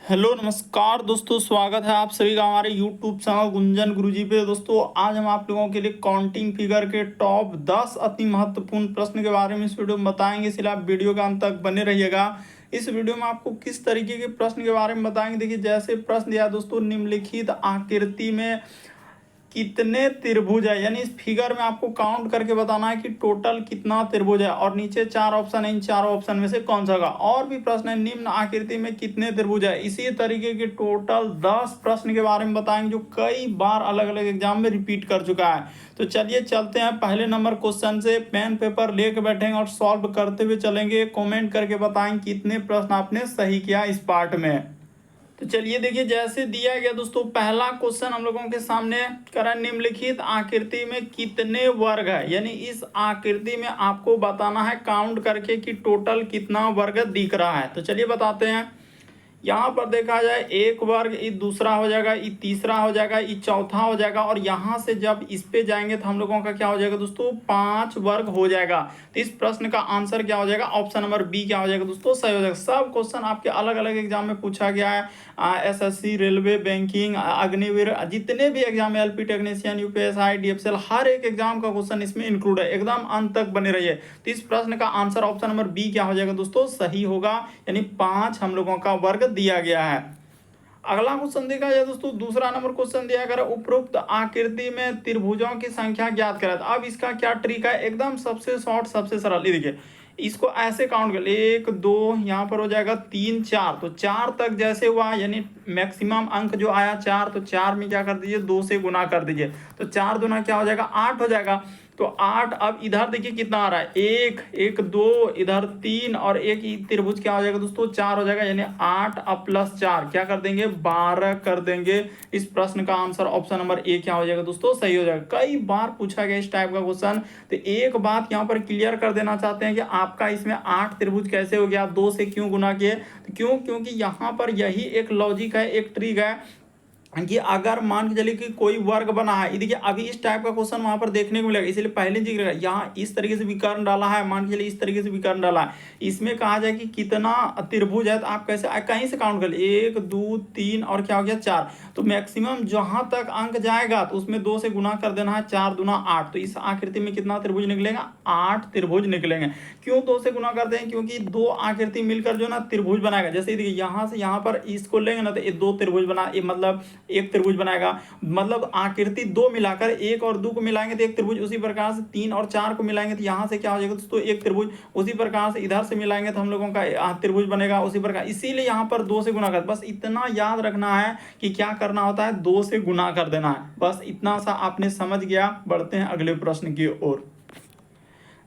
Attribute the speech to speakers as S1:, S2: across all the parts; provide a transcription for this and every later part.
S1: Hello नमस्कार दोस्तों, स्वागत है आप सभी का हमारे यूट्यूब चैनल गुंजन गुरुजी पे। दोस्तों आज हम आप लोगों के लिए काउंटिंग फिगर के टॉप 10 अति महत्वपूर्ण प्रश्न के बारे में इस वीडियो में बताएंगे, इसलिए आप वीडियो के अंत तक बने रहिएगा। इस वीडियो में आपको किस तरीके के प्रश्न के बारे में बताएंगे। देखिए जैसे प्रश्न दिया दोस्तों, निम्नलिखित आकृति में कितने त्रिभुज है, यानी इस फिगर में आपको काउंट करके बताना है कि टोटल कितना त्रिभुज है। और नीचे चार ऑप्शन है, इन चारों ऑप्शन में से कौन सा होगा। और भी प्रश्न है, निम्न आकृति में कितने त्रिभुज है। इसी तरीके के टोटल 10 प्रश्न के बारे में बताएंगे जो कई बार अलग अलग एग्जाम में रिपीट कर चुका है। तो चलिए चलते हैं पहले नंबर क्वेश्चन से। पेन पेपर लेके बैठेंगे और सॉल्व करते हुए चलेंगे। कॉमेंट करके बताएंगे कितने प्रश्न आपने सही किया इस पार्ट में। तो चलिए देखिए जैसे दिया गया दोस्तों, पहला क्वेश्चन हम लोगों के सामने करा, निम्नलिखित आकृति में कितने वर्ग है। यानी इस आकृति में आपको बताना है काउंट करके कि टोटल कितना वर्ग दिख रहा है। तो चलिए बताते हैं। यहाँ पर देखा जाए एक वर्ग, ये दूसरा हो जाएगा, ये तीसरा हो जाएगा, ये चौथा हो जाएगा। और यहाँ से जब इस पे जाएंगे तो हम लोगों का क्या हो जाएगा दोस्तों, 5 वर्ग हो जाएगा। तो इस प्रश्न का आंसर क्या हो जाएगा, ऑप्शन नंबर बी क्या हो जाएगा दोस्तों, सही हो जाएगा। सब क्वेश्चन आपके अलग अलग एग्जाम में पूछा गया है। एसएससी, रेलवे, बैंकिंग, अग्निवीर, जितने भी एग्जाम है, एलपी टेक्नीशियन, यूपीएसआई, डीएफएसएल, हर एक एग्जाम का क्वेश्चन इसमें इंक्लूड है। एकदम अंत तक बने रहिए। तो इस प्रश्न का आंसर ऑप्शन नंबर बी क्या हो जाएगा दोस्तों, सही होगा। यानी 5 हम लोगों का वर्ग दिया गया है। अगला क्वेश्चन देखा जाए दोस्तों, दूसरा नंबर क्वेश्चन दिया गया, उपरोक्त आकृति में त्रिभुजों की संख्या ज्ञात करें। अब इसका क्या ट्रिक है, एकदम सबसे शॉर्ट सबसे सरल। ये देखिए इसको ऐसे काउंट कर, 1 2 यहाँ पर हो जाएगा 3 4। तो 4 तक जैसे हुआ, यानी मैक्सिमम अंक जो आया 4, तो 4 में क्या कर दीजिए, 2 से गुना कर दीजिए। तो 4 दूना क्या हो जाएगा, 8 हो जाएगा। तो 8, अब इधर देखिए कितना आ रहा है, 1 1 2, इधर 3 और एक त्रिभुज क्या हो जाएगा दोस्तों, 4 हो जाएगा। यानी 8 अब प्लस 4 क्या कर देंगे, 12 कर देंगे। इस प्रश्न का आंसर ऑप्शन नंबर ए क्या हो जाएगा दोस्तों, सही हो जाएगा। कई बार पूछा गया इस टाइप का क्वेश्चन। तो एक बात यहाँ पर क्लियर कर देना चाहते हैं कि आपका इसमें 8 त्रिभुज कैसे हो गया, 2 से क्यों गुना किए। तो क्यों, क्योंकि यहाँ पर यही एक लॉजिक है, एक ट्रिक है कि अगर मान के चलिए कि कोई वर्ग बना है, देखिए अभी इस टाइप का क्वेश्चन वहां पर देखने को मिलेगा, इसलिए पहले जिक्र है। यहाँ इस तरीके से विकर्ण डाला है, मान के चलिए इस तरीके से विकर्ण डाला है। इसमें कहा जाए कि कितना त्रिभुज है, तो आप कैसे कहीं से काउंट कर ले, 1 2 3 और क्या हो गया 4। तो मैक्सिमम जहां तक अंक जाएगा तो उसमें 2 से गुना कर देना है, 4 दूना 8। तो इस आकृति में कितना त्रिभुज निकलेगा, 8 त्रिभुज निकलेंगे। क्यों 2 से गुना करते हैं, क्योंकि 2 आकृति मिलकर जो ना त्रिभुज बनाएगा। जैसे देखिए यहाँ से यहाँ पर इसको लेंगे ना, तो ये 2 त्रिभुज बना, ये मतलब एक त्रिभुज बनाएगा। मतलब आकृति 2 मिलाकर 1 और 2 को मिलाएंगे तो एक त्रिभुज, उसी प्रकार से 3 और 4 को मिलाएंगे तो यहाँ से क्या हो जाएगा दोस्तों, एक त्रिभुज। उसी प्रकार से इधर से मिलाएंगे तो हम लोगों का त्रिभुज बनेगा उसी प्रकार। इसीलिए यहाँ पर 2 से गुना कर, बस इतना याद रखना है कि क्या करना होता है, 2 से गुना कर देना है। बस इतना सा आपने समझ गया। बढ़ते हैं अगले प्रश्न की ओर।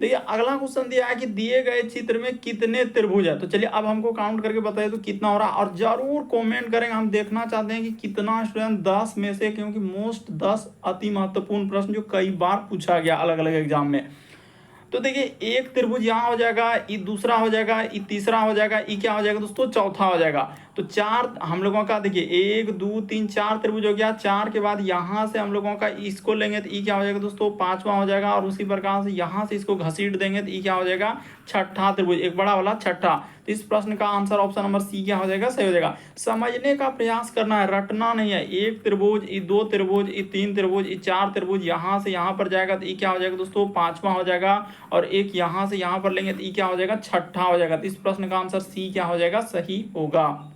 S1: देखिए अगला क्वेश्चन दिया है कि दिए गए चित्र में कितने त्रिभुज है। तो चलिए अब हमको काउंट करके बताइए तो कितना हो रहा है, और जरूर कमेंट करेंगे। हम देखना चाहते हैं कि कितना स्टूडेंट 10 में से, क्योंकि मोस्ट 10 अति महत्वपूर्ण प्रश्न जो कई बार पूछा गया अलग अलग एग्जाम में। तो देखिए एक त्रिभुज यहाँ हो जाएगा, ये दूसरा हो जाएगा, ये तीसरा हो जाएगा, ये क्या हो जाएगा दोस्तों, चौथा हो जाएगा। तो 4 हम लोगों का देखिए 1 2 3 4 त्रिभुज हो गया। 4 के बाद यहाँ से हम लोगों का इसको लेंगे तो ये क्या हो जाएगा दोस्तों, 5वां हो जाएगा। और उसी प्रकार से यहाँ से इसको घसीट देंगे तो ये क्या हो जाएगा, छठा त्रिभुज, एक बड़ा वाला छठा। तो इस प्रश्न का आंसर ऑप्शन नंबर सी क्या हो जाएगा, सही हो जाएगा। समझने का प्रयास करना है, रटना नहीं है। एक त्रिभुज, ये 2 त्रिभुज, ये 3 त्रिभुज, ये 4 त्रिभुज, यहाँ से यहाँ पर जाएगा तो ये क्या हो जाएगा दोस्तों, 5वां हो जाएगा। और एक यहाँ से यहाँ पर लेंगे तो ये क्या हो जाएगा, छठा हो जाएगा। तो इस प्रश्न का आंसर सी क्या हो जाएगा, सही होगा।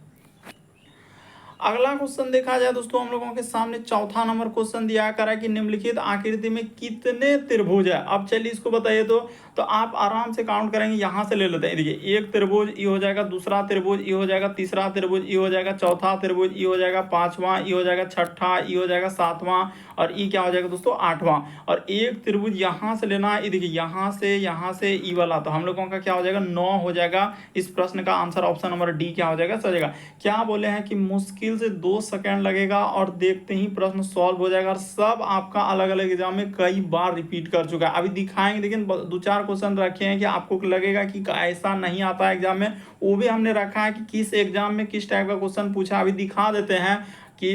S1: अगला क्वेश्चन देखा जाए दोस्तों, हम लोगों के सामने चौथा नंबर क्वेश्चन दिया करा कि निम्नलिखित आकृति में कितने त्रिभुज है। अब चलिए इसको बताइए। तो आप आराम से काउंट करेंगे, यहाँ से ले लेते हैं। देखिए एक त्रिभुज ये हो जाएगा, दूसरा त्रिभुज ये हो जाएगा, तीसरा त्रिभुज ये हो जाएगा, चौथा त्रिभुज ये हो जाएगा, 5वां ये हो जाएगा, छठा ये हो जाएगा, 7वां, और ये क्या हो जाएगा दोस्तों, 8वां। और एक त्रिभुज यहाँ से लेना है, देखिए यहाँ से ई वाला, तो हम लोगों का क्या हो जाएगा, 9 हो जाएगा। इस प्रश्न का आंसर ऑप्शन नंबर डी क्या हो जाएगा, सही हो जाएगा। क्या बोले हैं कि मुश्किल से 2 सेकंड लगेगा और देखते ही प्रश्न सॉल्व हो जाएगा। और सब आपका अलग अलग एग्जाम में कई बार रिपीट कर चुका है। अभी दिखाएंगे, लेकिन 2-4 क्वेश्चन रखे हैं कि आपको लगेगा कि ऐसा नहीं आता है एग्जाम में। वो भी हमने रखा है कि किस एग्जाम में किस टाइप का क्वेश्चन पूछा। अभी दिखा देते हैं कि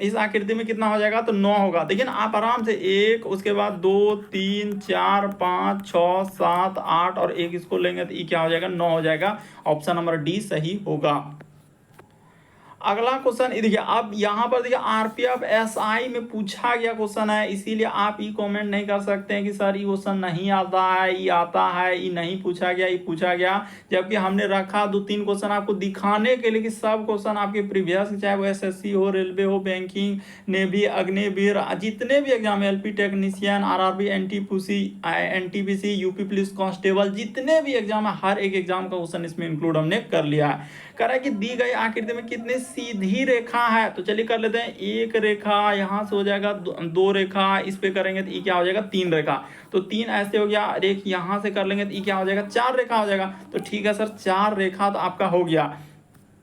S1: इस आकृति में कितना हो जाएगा, तो 9 होगा। देखिए ना आप आराम से 1, उसके बाद 2 3 4 5 6 7 8 और एक इसको लेंगे तो ये क्या हो जाएगा, 9 हो जाएगा। ऑप्शन नंबर डी सही होगा। अगला क्वेश्चन देखिए, अब यहाँ पर देखिए आरपीएफ एसआई में पूछा गया क्वेश्चन है, इसीलिए आप ये कमेंट नहीं कर सकते हैं कि सर ये क्वेश्चन नहीं आता है, ये आता है, ये नहीं पूछा गया, ये पूछा गया। जबकि हमने रखा 2-3 क्वेश्चन आपको दिखाने के लिए कि सब क्वेश्चन आपके प्रीवियस, चाहे वो एसएससी हो, रेलवे हो, बैंकिंग, नेवी, अग्निवीर, जितने भी exam, LP technician, RRB, NTPC, UP police constable, जितने भी एग्जाम है हर एक एग्जाम का क्वेश्चन इसमें इंक्लूड हमने कर लिया है। कह रहा है कि दी गई आकृति में कितनी सीधी रेखा है, तो चलिए कर लेते हैं। एक रेखा यहाँ से हो जाएगा, दो रेखा इस पे करेंगे तो ये क्या हो जाएगा, 3 रेखा। तो 3 ऐसे हो गया, एक यहाँ से कर लेंगे तो ये क्या हो जाएगा, 4 रेखा हो जाएगा। तो ठीक है सर, 4 रेखा तो आपका हो गया।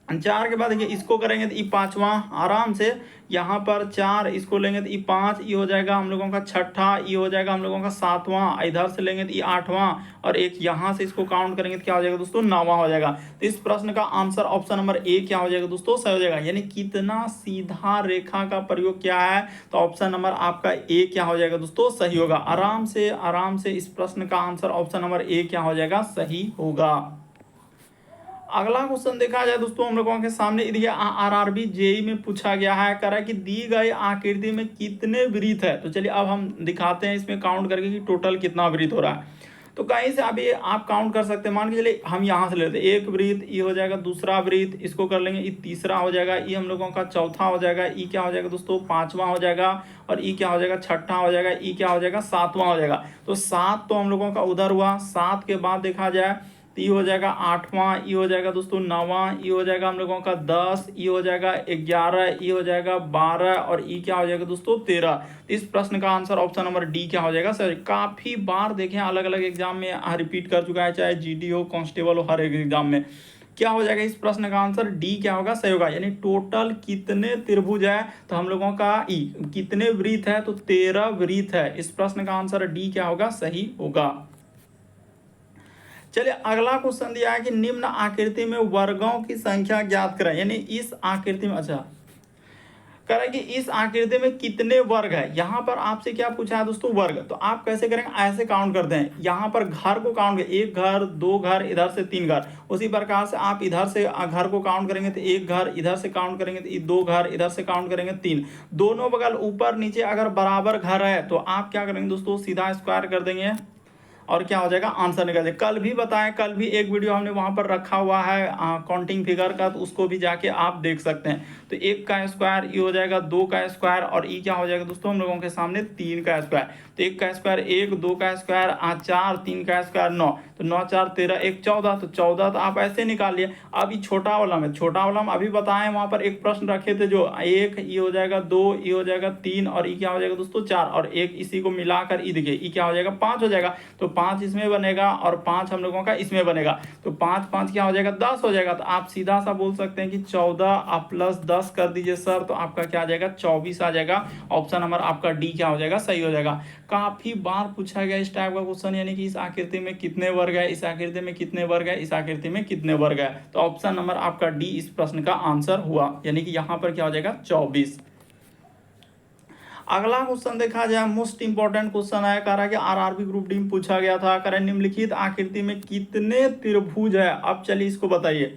S1: 4 के बाद देखिए इसको करेंगे तो ये 5वां आराम से, यहाँ पर 4 इसको लेंगे तो ये 5, ये हो जाएगा हम लोगों का 6ठा, ये हो जाएगा हम लोगों का 7वां, इधर से लेंगे तो ये 8वां, और एक यहाँ से इसको काउंट करेंगे तो क्या हो जाएगा दोस्तों, 9वां हो जाएगा। तो इस प्रश्न का आंसर ऑप्शन नंबर ए क्या हो जाएगा दोस्तों, सही हो जाएगा। यानी कितना सीधा रेखा का प्रयोग क्या है, तो ऑप्शन नंबर आपका ए क्या हो जाएगा दोस्तों, सही होगा। आराम से इस प्रश्न का आंसर ऑप्शन नंबर ए क्या हो जाएगा, सही होगा। अगला क्वेश्चन देखा जाए दोस्तों हम लोगों के सामने, देखिए आरआरबी जेई में पूछा गया है, कह रहा है कि दी गई आकृति में कितने वृत्त है। तो चलिए अब हम दिखाते हैं इसमें काउंट करके कि टोटल कितना वृत्त हो रहा है। तो कहीं से अभी आप काउंट कर सकते हैं। मान के चलिए हम यहाँ से लेते हैं, एक वृत्त, ये हो जाएगा दूसरा वृत्त, इसको कर लेंगे, ये तीसरा हो जाएगा, ये हम लोगों का चौथा हो जाएगा, ये क्या हो जाएगा दोस्तों, 5वां हो जाएगा, और ये क्या हो जाएगा, 6ठा हो जाएगा, ये क्या हो जाएगा, 7वां हो जाएगा। तो 7 तो हम लोगों का उधर हुआ। 7 के बाद देखा जाए तो ये हो जाएगा 8वां, ये हो जाएगा दोस्तों 9वां, ये हो जाएगा हम लोगों का 10, ये हो जाएगा 11, ये हो जाएगा 12, और ये क्या हो जाएगा दोस्तों 13। इस प्रश्न का आंसर ऑप्शन नंबर डी क्या हो जाएगा सर। काफी बार देखें अलग अलग एग्जाम में रिपीट कर चुका है, चाहे जीडी हो, कांस्टेबल हो, हर एक एग्जाम में। क्या हो जाएगा इस प्रश्न का आंसर, डी क्या होगा, सही होगा। यानी टोटल कितने त्रिभुज है, तो हम लोगों का कितने वृत्त है, तो 13 वृत्त है। इस प्रश्न का आंसर डी क्या होगा, सही होगा। चलिए अगला क्वेश्चन दिया है कि निम्न आकृति में वर्गों की संख्या ज्ञात करें। यानी इस आकृति में, अच्छा कह रहा है कि इस आकृति में कितने वर्ग है। यहाँ पर आपसे क्या पूछा है दोस्तों, वर्ग। तो आप कैसे करेंगे, ऐसे काउंट करते हैं। यहाँ पर घर को काउंट करें, 1 घर, 2 घर, इधर से 3 घर। उसी प्रकार से आप इधर से घर को काउंट करेंगे तो 1 घर, इधर से काउंट करेंगे तो 2 घर, इधर से काउंट करेंगे 3। दोनों बगल ऊपर नीचे अगर बराबर घर है तो आप क्या करेंगे दोस्तों, सीधा स्क्वायर कर देंगे और क्या हो जाएगा, आंसर निकल जाएगा। कल भी बताएं, कल भी एक वीडियो हमने वहां पर रखा हुआ है काउंटिंग फिगर का, तो उसको भी जाके आप देख सकते हैं। तो 1 का स्क्वायर ये हो जाएगा, 2 का स्क्वायर, और ये क्या हो जाएगा दोस्तों हम लोगों के सामने 3 का स्क्वायर। तो 1 का स्क्वायर 1, 2 का स्क्वायर 4, 3 का स्क्वायर 9, तो 9 4 13, 1 14, तो 14 तो आप ऐसे निकाल लिए। अब ये छोटा वाला में, छोटा वाला में अभी बताएं वहां पर एक प्रश्न रखे थे, जो 1 ये हो जाएगा, 2 ये हो जाएगा, 3, और ये क्या हो जाएगा दोस्तों 4, और 1 इसी को मिलाकर ये देखिए ये क्या हो जाएगा, 5 हो जाएगा। तो 5 इसमें बनेगा और 5 हम लोगों का इसमें बनेगा, तो 5 5 क्या हो जाएगा, 10 हो जाएगा। तो आप सीधा सा बोल सकते हैं कि 14 प्लस 10 कर दीजिए सर, तो आपका क्या आ जाएगा, 24 आ जाएगा। ऑप्शन नंबर आपका डी क्या हो जाएगा, सही हो जाएगा। काफी बार पूछा गया इस टाइप का क्वेश्चन, यानी कि इस आकृति में कितने वर्ग है, इस आकृति में कितने वर्ग है, इस आकृति में कितने वर्ग है। तो ऑप्शन नंबर आपका डी इस प्रश्न का आंसर हुआ, यानी कि यहाँ पर क्या हो जाएगा, 24। अगला क्वेश्चन देखा जाए, मोस्ट इंपॉर्टेंट क्वेश्चन है, कह रहा है कि आरआरबी ग्रुप डी में पूछा गया था, कह रहा है निम्नलिखित आकृति में कितने त्रिभुज है। अब चलिए इसको बताइए।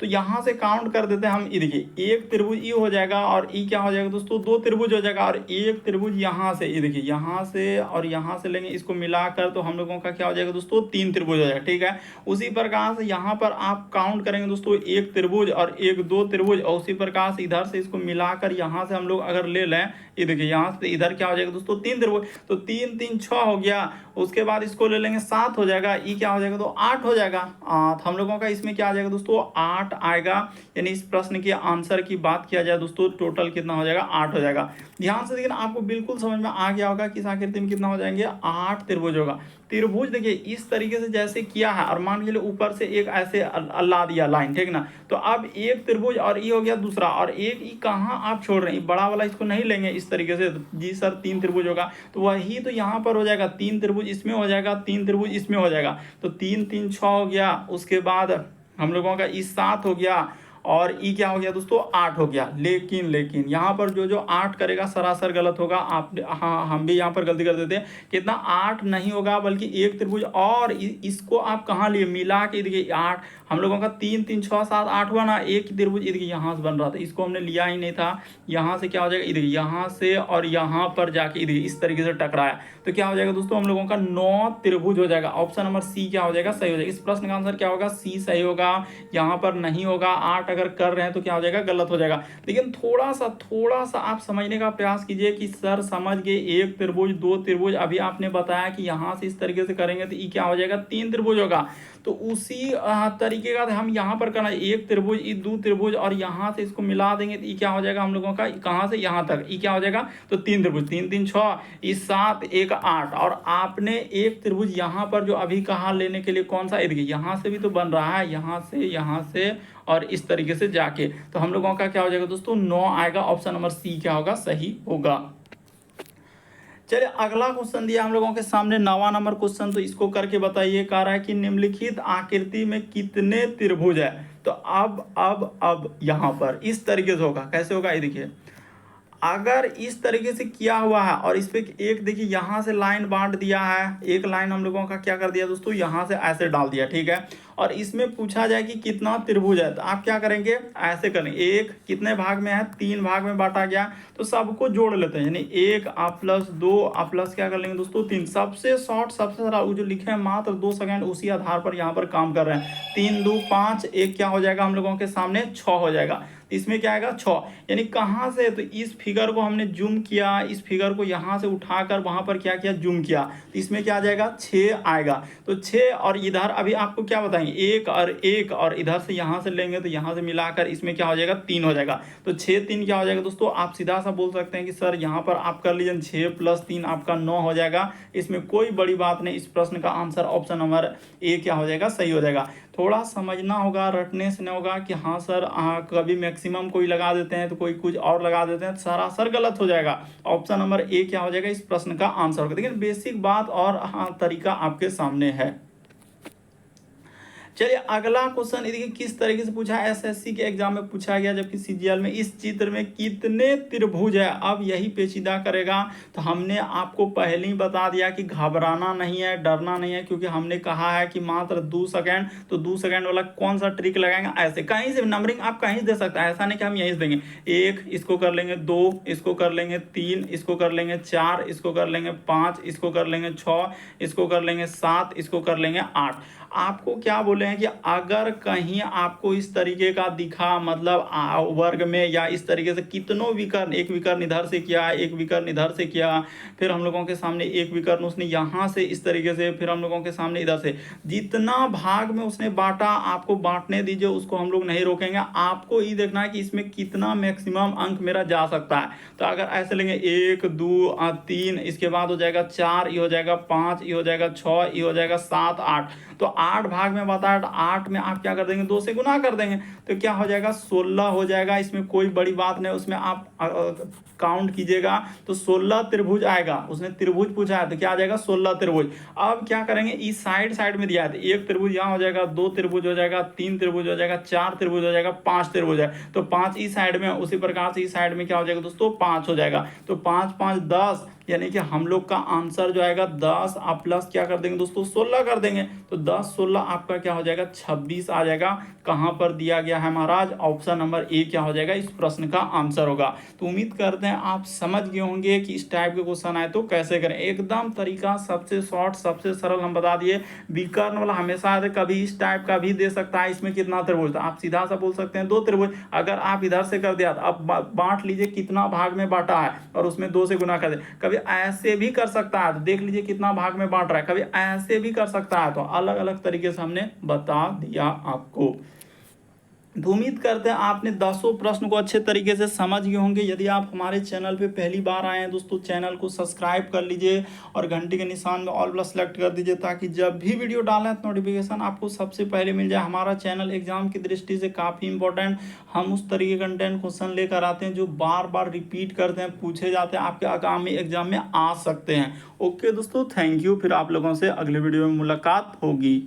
S1: तो यहाँ से काउंट कर देते हैं हम, ये देखिए एक त्रिभुज ये हो जाएगा, और ये क्या हो जाएगा दोस्तों, 2 त्रिभुज हो जाएगा, और एक त्रिभुज यहाँ से, ये देखिए यहाँ से और यहाँ से लेंगे, इसको मिलाकर तो हम लोगों का क्या हो जाएगा दोस्तों, 3 त्रिभुज हो जाएगा। ठीक है, उसी प्रकार से यहाँ पर आप काउंट करेंगे दोस्तों, एक त्रिभुज और 1 2 त्रिभुज, और उसी प्रकार से इधर से इसको मिलाकर यहाँ से हम लोग अगर ले लें, ये देखिए यहाँ से इधर क्या हो जाएगा दोस्तों, 3 त्रिभुज, तो 3 3 6 हो गया। उसके बाद इसको ले लेंगे 7 हो जाएगा, ये क्या हो जाएगा तो 8 हो जाएगा। तो हम लोगों का इसमें क्या आ जाएगा दोस्तों, 8 आएगा। यानी इस प्रश्न के आंसर की बात किया जाए दोस्तों, टोटल कितना हो जाएगा, 8 हो जाएगा। ध्यान से देखिए, आपको बिल्कुल समझ में आ गया होगा कि इस आकृति में कितना हो जाएंगे, 8 त्रिभुज होगा। त्रिभुज देखिए इस तरीके से जैसे किया है, और मान लीजिए ऊपर से एक ऐसे ला दिया लाइन, ठीक ना। तो अब एक त्रिभुज और ये हो गया दूसरा, और एक ये कहाँ आप छोड़ रहे हैं, बड़ा वाला इसको नहीं लेंगे इस तरीके से। जी सर 3 त्रिभुज होगा, तो वही तो यहाँ पर हो जाएगा, 3 त्रिभुज इसमें हो जाएगा, 3 त्रिभुज इसमें हो जाएगा। तो 3 3 6 हो गया। उसके बाद हम लोगों का इस 7 हो गया, और ई क्या हो गया दोस्तों 8 हो गया। लेकिन यहाँ पर जो 8 करेगा सरासर गलत होगा। आप हाँ हम भी यहाँ पर गलती कर देते हैं। कितना 8 नहीं होगा बल्कि एक त्रिभुज और इसको आप कहाँ लिए मिला के देखिए 8 हम लोगों का 3 3 6 7 8 हुआ ना। एक त्रिभुज इधर यहाँ से बन रहा था, इसको हमने लिया ही नहीं था। यहाँ से क्या हो जाएगा इधर यहाँ से और यहाँ पर जाके इधर इस तरीके से टकराया तो क्या हो जाएगा दोस्तों हम लोगों का 9 त्रिभुज हो जाएगा। ऑप्शन नंबर सी क्या हो जाएगा सही हो जाएगा। इस प्रश्न का आंसर क्या होगा सी सही होगा। यहाँ पर नहीं होगा 8 अगर कर रहे हैं तो क्या हो जाएगा गलत हो जाएगा। लेकिन थोड़ा सा आप समझने का प्रयास कीजिए कि सर समझ गए एक त्रिभुज दो त्रिभुज, अभी आपने बताया कि यहाँ से इस तरीके से करेंगे तो ये क्या हो जाएगा 3 त्रिभुज होगा। तो उसी तरीके का हम यहाँ पर करना एक त्रिभुज ये दो त्रिभुज और यहाँ से इसको मिला देंगे तो ये क्या हो जाएगा हम लोगों का कहाँ से यहाँ तक ये क्या हो जाएगा तो 3 त्रिभुज 3 3 6 इस 7 1 8 और आपने एक त्रिभुज यहाँ पर जो अभी कहाँ लेने के लिए कौन सा देखिए यहाँ से भी तो बन रहा है यहाँ से और इस तरीके से जाके तो हम लोगों का क्या हो जाएगा दोस्तों 9 आएगा। ऑप्शन नंबर सी क्या होगा सही होगा। चलिए अगला क्वेश्चन दिया हम लोगों के सामने 9वां नंबर क्वेश्चन, तो इसको करके बताइए। कह रहा है कि निम्नलिखित आकृति में कितने त्रिभुज है। तो अब यहाँ पर इस तरीके से होगा। कैसे होगा ये देखिए अगर इस तरीके से किया हुआ है और इस पे एक देखिए यहाँ से लाइन बांट दिया है, एक लाइन हम लोगों का क्या कर दिया दोस्तों यहाँ से ऐसे डाल दिया ठीक है। और इसमें पूछा जाए कि कितना त्रिभुज है तो आप क्या करेंगे ऐसे करेंगे एक कितने भाग में है 3 भाग में बांटा गया तो सबको जोड़ लेते हैं यानी 1 आप प्लस 2 आप प्लस क्या कर लेंगे दोस्तों 3। सबसे शॉर्ट सबसे सरल वो जो लिखे हैं मात्र 2 सेकंड उसी आधार पर यहाँ पर काम कर रहे हैं। 3 2 5 1 क्या हो जाएगा हम लोगों के सामने 6 हो जाएगा। इसमें क्या आएगा 6 यानी कहाँ से तो इस फिगर को हमने जूम किया, इस फिगर को यहाँ से उठाकर वहां पर क्या किया जूम किया तो इसमें क्या आ जाएगा 6 आएगा। तो 6 और इधर अभी आपको क्या बताएंगे एक और इधर से यहाँ से लेंगे तो यहाँ से मिलाकर इसमें क्या हो जाएगा 3 हो जाएगा। तो 6 3 क्या हो जाएगा दोस्तों आप सीधा सा बोल सकते हैं कि सर यहाँ पर आप कर लीजिए 6 प्लस 3 आपका 9 हो जाएगा। इसमें कोई बड़ी बात नहीं। इस प्रश्न का आंसर ऑप्शन नंबर ए क्या हो जाएगा सही हो जाएगा। थोड़ा समझना होगा रटने से नहीं होगा कि हाँ सर कभी मैक्सिमम कोई लगा देते हैं तो कोई कुछ और लगा देते हैं सरासर गलत हो जाएगा। ऑप्शन नंबर ए क्या हो जाएगा इस प्रश्न का आंसर होगा। लेकिन बेसिक बात और तरीका आपके सामने है। चलिए अगला क्वेश्चन देखिए किस तरीके से पूछा है। एसएससी के एग्जाम में पूछा गया जबकि सीजीएल में इस चित्र में कितने त्रिभुज है। अब यही पेचीदा करेगा। तो हमने आपको पहले ही बता दिया कि घबराना नहीं है डरना नहीं है क्योंकि हमने कहा है कि मात्र 2 सेकंड। तो 2 सेकंड वाला कौन सा ट्रिक लगाएंगे ऐसे कहीं से नंबरिंग आप कहीं से दे सकते हैं। ऐसा नहीं कि हम यहीं से देंगे 1 इसको कर लेंगे 2 इसको कर लेंगे 3 इसको कर लेंगे 4 इसको कर लेंगे 5 इसको कर लेंगे 6 इसको कर लेंगे 7 इसको कर लेंगे 8। आपको क्या बोले हैं कि अगर कहीं आपको इस तरीके का दिखा मतलब वर्ग में या इस तरीके से कितनों विकर्ण एक विकर्ण इधर से किया एक विकर्ण इधर से किया फिर हम लोगों के सामने एक विकर्ण उसने यहाँ से इस तरीके से फिर हम लोगों के सामने इधर से जितना भाग में उसने बांटा आपको बांटने दीजिए उसको हम लोग नहीं रोकेंगे। आपको ये देखना है कि इसमें कितना मैक्सिमम अंक मेरा जा सकता है। तो अगर ऐसे लेंगे 1 2 3 इसके बाद हो जाएगा 4 ये हो जाएगा 5 ये हो जाएगा 6 ये हो जाएगा 7 8। तो 8 भाग में बताया 8 में आप क्या कर देंगे 2 से गुना कर देंगे तो क्या हो जाएगा 16 हो जाएगा। इसमें कोई बड़ी बात नहीं। उसमें आप काउंट कीजिएगा तो 16 त्रिभुज आएगा। उसने त्रिभुज पूछा है तो क्या आ जाएगा 16 त्रिभुज। अब क्या करेंगे इस साइड में दिया है तो 1 त्रिभुज यहाँ हो जाएगा 2 त्रिभुज हो जाएगा 3 त्रिभुज हो जाएगा 4 त्रिभुज हो जाएगा 5 त्रिभुज है तो 5 इस साइड में उसी प्रकार से इस साइड में क्या हो जाएगा दोस्तों 5 हो जाएगा। तो 5 5 10 यानी कि हम लोग का आंसर जो आएगा 10 आप प्लस क्या कर देंगे दोस्तों 16 कर देंगे तो 10 16 आपका क्या हो जाएगा 26 आ जाएगा। कहां पर दिया गया है महाराज ऑप्शन नंबर ए क्या हो जाएगा इस प्रश्न का आंसर होगा। तो उम्मीद करते हैं आप समझ गए होंगे कि इस टाइप के क्वेश्चन आए तो कैसे करें। एकदम तरीका सबसे शॉर्ट सबसे सरल हम बता दिए। विकर्ण वाला हमेशा कभी इस टाइप का भी दे सकता है। इसमें कितना त्रिभुज आप सीधा सा बोल सकते हैं 2 त्रिभुज। अगर आप इधर से कर दिया तो अब बांट लीजिए कितना भाग में बांटा है और उसमें 2 से गुना कर दे। कभी ऐसे भी कर सकता है तो देख लीजिए कितना भाग में बांट रहा है। कभी ऐसे भी कर सकता है तो अलग अलग तरीके से हमने बता दिया आपको। तो उम्मीद करते हैं आपने 10 प्रश्न को अच्छे तरीके से समझ गए होंगे। यदि आप हमारे चैनल पे पहली बार आए हैं दोस्तों चैनल को सब्सक्राइब कर लीजिए और घंटी के निशान में ऑल प्लस सेलेक्ट कर दीजिए ताकि जब भी वीडियो डालें तो नोटिफिकेशन आपको सबसे पहले मिल जाए। हमारा चैनल एग्जाम की दृष्टि से काफ़ी इंपॉर्टेंट। हम उस तरीके कंटेंट क्वेश्चन लेकर आते हैं जो बार बार रिपीट करते हैं पूछे जाते हैं आपके आगामी एग्जाम में आ सकते हैं। ओके दोस्तों थैंक यू। फिर आप लोगों से अगले वीडियो में मुलाकात होगी।